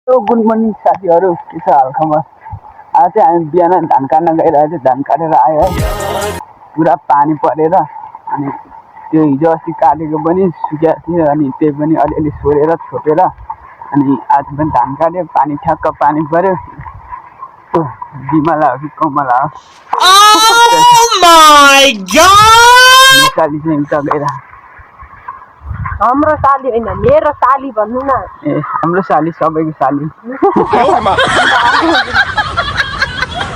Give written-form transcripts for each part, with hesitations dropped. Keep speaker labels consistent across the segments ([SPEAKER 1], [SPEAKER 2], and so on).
[SPEAKER 1] Good morning साथीहरू, के छ हालखबर? आज चाहिँ हामी बिहान धान काट्न गइरहेको थियौँ। धान काटेर आयो है, पुरा पानी परेर अनि त्यो हिजो अस्ति काटेको पनि सुकेको थियो अनि त्यही पनि अलिअलि सोरेर छोपेर अनि आज पनि धान काट्यो। पानी ठ्याक्क पानी पऱ्यो। बिमला हो कि कमला हो? नेपाली चाहिँ उता गइरहेको।
[SPEAKER 2] हाम्रो साली होइन, मेरो साली भन्नु न।
[SPEAKER 1] ए हाम्रो साली, सबैको साली।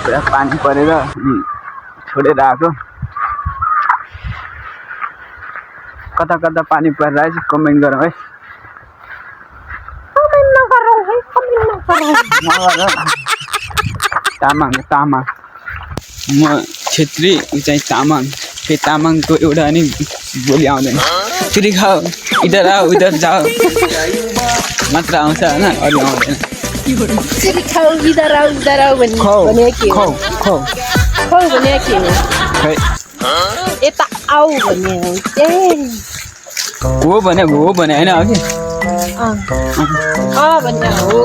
[SPEAKER 1] पुरा पानी परेर छोडेर आएको। कता कता पानी परिरहेछ कमेन्ट गरौँ है। तामाङ म छेत्री, ऊ चाहिँ तामाङ। फेरि तामाङको एउटा नि बोली आउँदैन। फेरि खाऊ, इधर आओ उधर जाओ मात्र आउँछ होइन, अरू आउँदैन।
[SPEAKER 2] यता आऊ भने
[SPEAKER 1] हो भने होइन अघि
[SPEAKER 2] भने हो।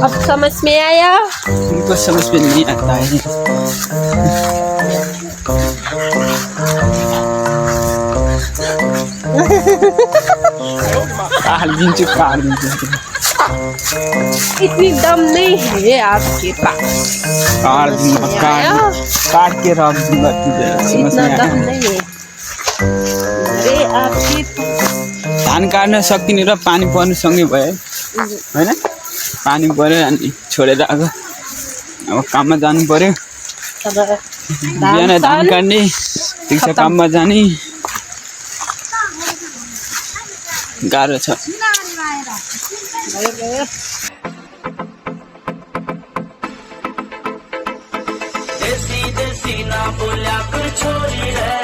[SPEAKER 2] अब समझ में आया?
[SPEAKER 1] उनको समझ में नहीं आता है। काट दिन्छु।
[SPEAKER 2] इतनी दम नहीं है आपके पास।
[SPEAKER 1] काट के रख दूंगा तुझे।
[SPEAKER 2] इतना दम नहीं है। अरे आपके
[SPEAKER 1] धान काट्न सक्दिनँ र पानी पर्नुसँगै भयो होइन। पानी पऱ्यो अनि छोडेर आएको। अब काममा जानु पर्यो। बिहान धान काट्ने, ठिक छ, काममा जाने गाह्रो छ।
[SPEAKER 3] देसी देसी ना बोल्या कर छोरी है।